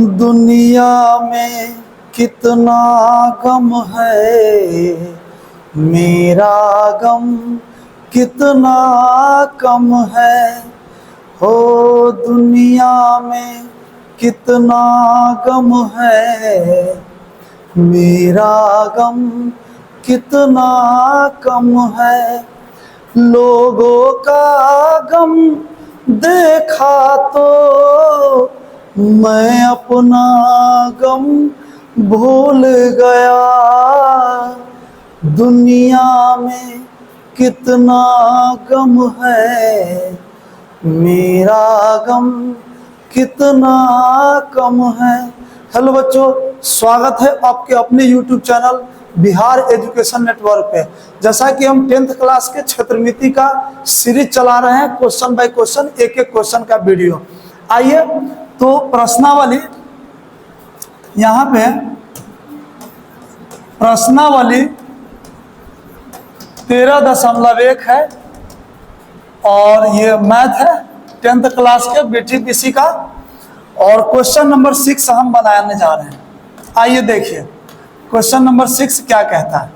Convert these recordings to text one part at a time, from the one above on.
दुनिया में कितना गम है, मेरा गम कितना कम है। हो दुनिया में कितना गम है, मेरा गम कितना कम है। लोगों का गम देखा तो मैं अपना गम भूल गया। दुनिया में कितना गम है, मेरा गम कितना कम है। हेलो बच्चों, स्वागत है आपके अपने YouTube channel Bihar education network पे। जैसा कि हम 10th क्लास के क्षेत्रमिति का सीरीज चला रहे हैं, क्वेश्चन बाय क्वेश्चन, एक एक क्वेश्चन का वीडियो। आइए तो प्रश्नावली, यहाँ पे प्रश्नावली 13.1 है और ये मैथ है 10th क्लास के BTPC का, और क्वेश्चन नंबर 6 हम बनाने जा रहे हैं। आइए देखिए क्वेश्चन नंबर 6 क्या कहता है।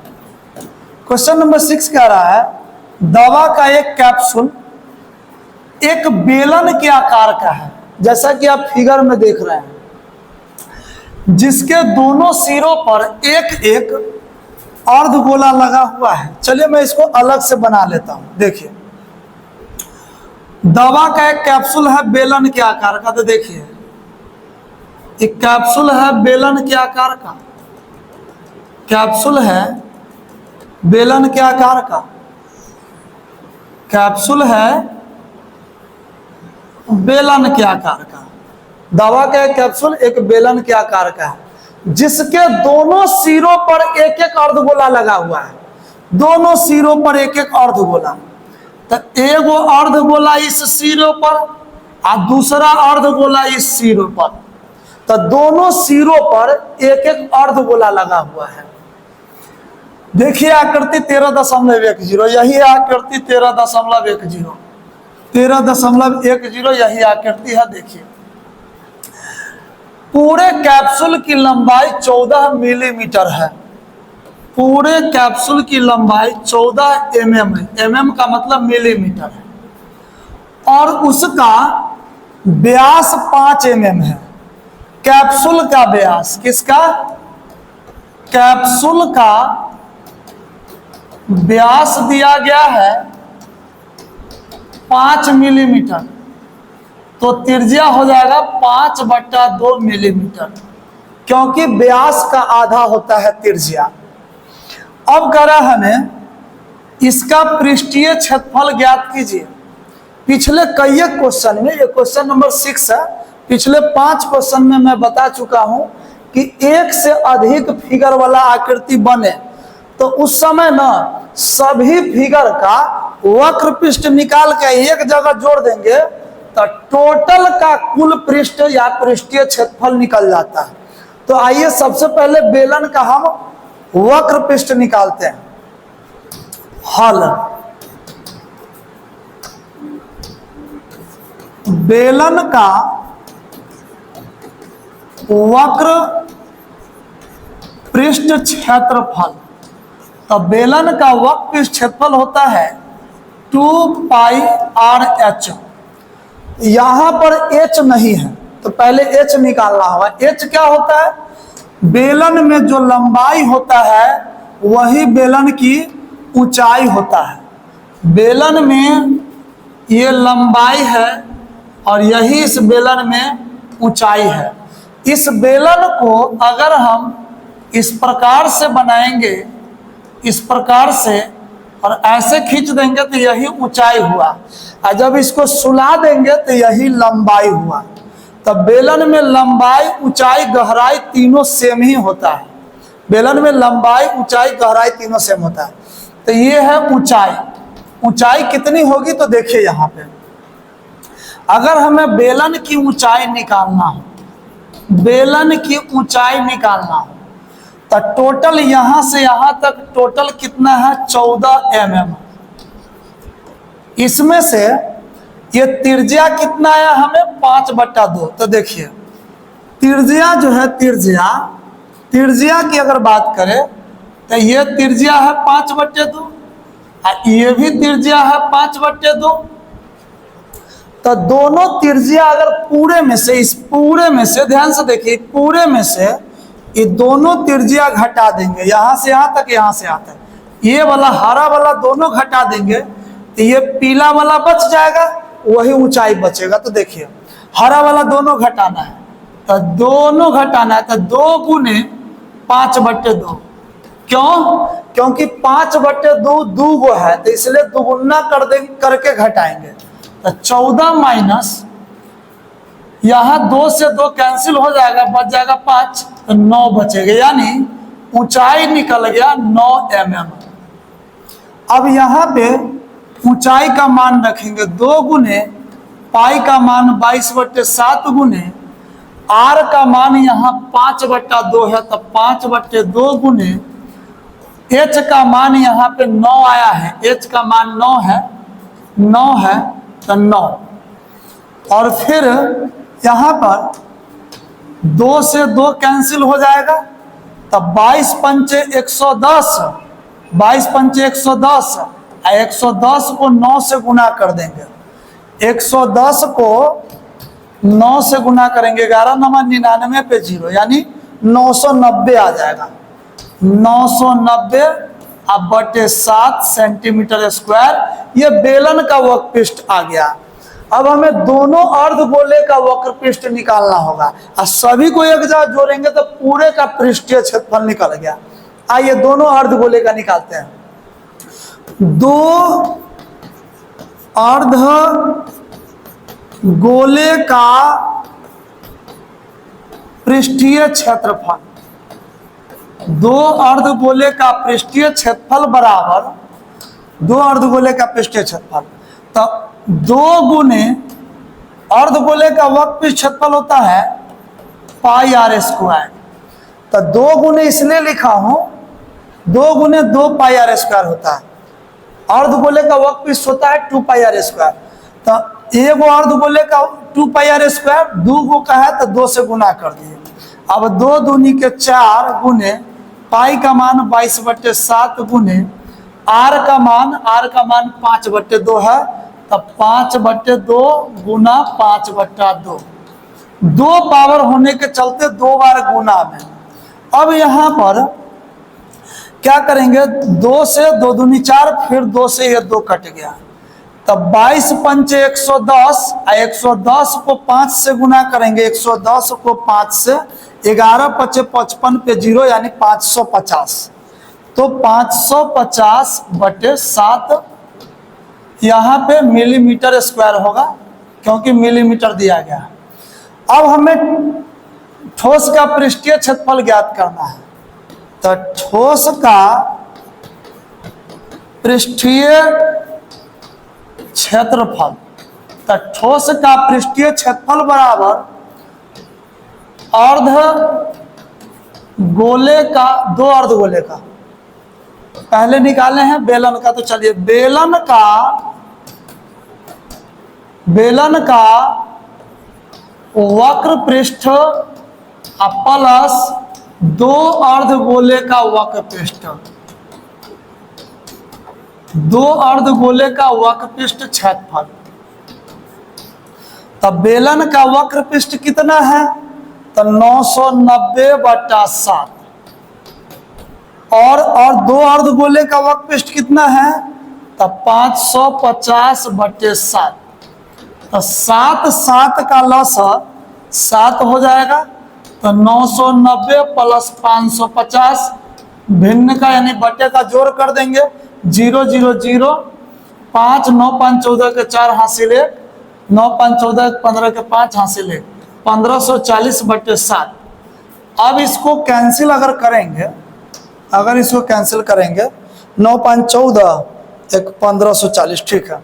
क्वेश्चन नंबर 6 कह रहा है, दवा का एक कैप्सूल एक बेलन के आकार का है, जैसा कि आप फिगर में देख रहे हैं, जिसके दोनों सिरों पर एक एक अर्धगोला लगा हुआ है। चलिए मैं इसको अलग से बना लेता हूं। देखिए दवा का एक कैप्सूल है बेलन के आकार का, तो देखिए एक कैप्सूल है बेलन के आकार का, कैप्सूल है बेलन के आकार का, कैप्सूल है बेलन के आकार का। दवा का एक कैप्सूल एक बेलन के आकार का है, जिसके दोनों सिरों पर एक एक अर्धगोला लगा हुआ है। दोनों सिरों पर एक एक अर्धगोला, तो एगो अर्धगोला इस सिरों पर और दूसरा अर्धगोला इस सिरों पर, तो दोनों सिरों पर एक एक अर्धगोला लगा हुआ है। देखिए आकृति 13.10, यही आकृति 13.10, 13.10 यही आकृति है। देखिए पूरे कैप्सूल की लंबाई 14 मिलीमीटर है। पूरे कैप्सूल की लंबाई 14 mm है, mm का मतलब मिलीमीटर है, और उसका व्यास 5 mm है। कैप्सूल का व्यास, किसका? कैप्सूल का व्यास दिया गया है 5 मिलीमीटर, तो त्रिज्या हो जाएगा 5/2 मिलीमीटर, क्योंकि व्यास का आधा होता है त्रिज्या। अब कह रहा है हमें इसका पृष्ठीय क्षेत्रफल ज्ञात कीजिए। पिछले कई क्वेश्चन में, ये क्वेश्चन नंबर 6 है, पिछले 5 क्वेश्चन में मैं बता चुका हूं कि एक से अधिक फिगर वाला आकृति बने तो उस समय ना सभी फिगर का वक्र पृष्ठ निकाल के एक जगह जोड़ देंगे तो टोटल का कुल पृष्ठ या पृष्ठीय क्षेत्रफल निकल जाता है। तो आइए सबसे पहले बेलन का हम वक्र पृष्ठ निकालते हैं। हल बेलन का वक्र पृष्ठ क्षेत्रफल, तो बेलन का वक्र पृष्ठ क्षेत्रफल होता है 2πr/h। यहां पर h नहीं है तो पहले h निकालना होगा। h क्या होता है? बेलन में जो लंबाई होता है वही बेलन की ऊंचाई होता है। बेलन में ये लंबाई है और यही इस बेलन में ऊंचाई है। इस बेलन को अगर हम इस प्रकार से बनाएंगे, इस प्रकार से, और ऐसे खींच देंगे तो यही ऊंचाई हुआ, और जब इसको सुला देंगे तो यही लंबाई हुआ। तब बेलन में लंबाई, ऊंचाई, गहराई तीनों सेम ही होता है। बेलन में लंबाई, ऊंचाई, गहराई तीनों सेम होता है। तो ये है ऊंचाई। ऊंचाई कितनी होगी तो देखिए यहाँ पे, अगर हमें बेलन की ऊंचाई निकालना हो, बेलन की ऊंचाई निकालना हो, तो टोटल यहां से यहां तक टोटल कितना है? 14 mm। इसमें से ये त्रिज्या कितना है हमें? 5/2। तो देखिए त्रिज्या जो है, त्रिज्या की अगर बात करें तो ये त्रिज्या है 5/2 और ये भी त्रिज्या है 5/2। तो दोनों त्रिज्या अगर पूरे में से, इस पूरे में से ध्यान से देखिए, पूरे में से ये दोनों त्रिज्या घटा देंगे, यहां से यहां तक, यहां से यहां तक, ये वाला हरा वाला दोनों घटा देंगे तो ये पीला वाला बच जाएगा, वही ऊंचाई बचेगा। तो देखिए हरा वाला दोनों घटाना है, तो दोनों घटाना है, तो 2 गुने 5/2। क्यों? क्योंकि 5/2 दो गो है, तो इसलिए दुगुना कर दे करके घटाएंगे। तो 14 माइनस यहाँ 2 से 2 कैंसिल हो जाएगा, बच जाएगा 5, तो 9 बचेगा, यानी ऊंचाई निकल गया 9 mm। अब यहाँ पे ऊंचाई का मान रखेंगे 2 गुने पाई का मान 22/7 गुने आर का मान यहाँ 5/2 है, तो 5/2 गुने एच का मान यहाँ पे 9 आया है, एच का मान 9 है, 9 है तो 9। और फिर यहाँ पर 2 से 2 कैंसिल हो जाएगा, तब 22 पंचे 110, 22 पंचे 110, 110 को 9 से गुना कर देंगे, 110 को 9 से गुना करेंगे, 11 9 99 पे 0, यानी 990 आ जाएगा। 990 अब बटे 7 सेंटीमीटर स्क्वायर, ये बेलन का वक्रपृष्ठ आ गया। अब हमें दोनों अर्धगोले का वक्रपृष्ठ निकालना होगा, और सभी को एक जगह जोड़ेंगे तो पूरे का पृष्ठीय क्षेत्रफल निकल गया। आइए दोनों अर्धगोले का निकालते हैं। 2 अर्ध गोले का पृष्ठीय क्षेत्रफल, 2 अर्धगोले का पृष्ठीय क्षेत्रफल बराबर 2 अर्धगोले का पृष्ठीय क्षेत्रफल, तो 2 गुने अर्धगोले का वक्रपृष्ठ क्षेत्रफल होता है πr²। तो 2 गुने इसलिए लिखा हूं, 2 गुने 2 πr² होता है, अर्धगोले का वक्रपृष्ठ होता है 2πr²। तो एक अर्धगोले का 2πr², 2 गो का है तो 2 से गुना कर दिए। अब 2 दूनी के 4 गुने पाई का मान 22/7 गुने आर का मान 5/2 है, तब 5/2 गुना 5/2, 2 पावर होने के चलते 2 बार गुना में। अब यहाँ पर क्या करेंगे, 2 से 2 दूनी 4, फिर 2 से ये 2 कट गया, तब 22 पंचे 110, 110 को 5 से गुना करेंगे, 110 को 5 से, 11 पचे 55 पे 0, यानी 550। तो 550/7 यहाँ पे मिलीमीटर स्क्वायर होगा, क्योंकि मिलीमीटर दिया गया। अब हमें ठोस का पृष्ठीय क्षेत्रफल ज्ञात करना है, तो ठोस का पृष्ठीय क्षेत्रफल, तो ठोस का पृष्ठीय क्षेत्रफल बराबर अर्ध गोले का, 2 अर्धगोले का पहले निकाले हैं बेलन का। तो चलिए बेलन का वक्र पृष्ठ प्लस 2 अर्धगोले का वक्र पृष्ठ, 2 अर्धगोले का वक्र पृष्ठ क्षेत्रफल। तब बेलन का वक्र पृष्ठ कितना है, तो 990/7, और 2 अर्धगोले का वक्र पृष्ठ कितना है, तब 550/7। तो 7 का लस 7 हो जाएगा, तो 990 प्लस 550 भिन्न का यानी बटे का जोड़ कर देंगे, 0 0 0, 5 9 5 14 के 4 हासिल 1, 9 5 14 15 के 5 हासिल 1, 1540/7। अब इसको कैंसिल अगर करेंगे, अगर इसको कैंसिल करेंगे, 9 5 14 1 1540, ठीक है।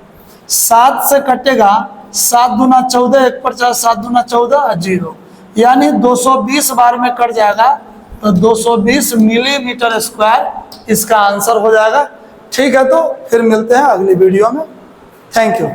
7 से कटेगा, 7 दूना 14, 1 पर 4, 7 दूना 14, 0, यानी 220 बार में कट जाएगा, तो 220 मिलीमीटर स्क्वायर इसका आंसर हो जाएगा। ठीक है, तो फिर मिलते हैं अगली वीडियो में। Thank you.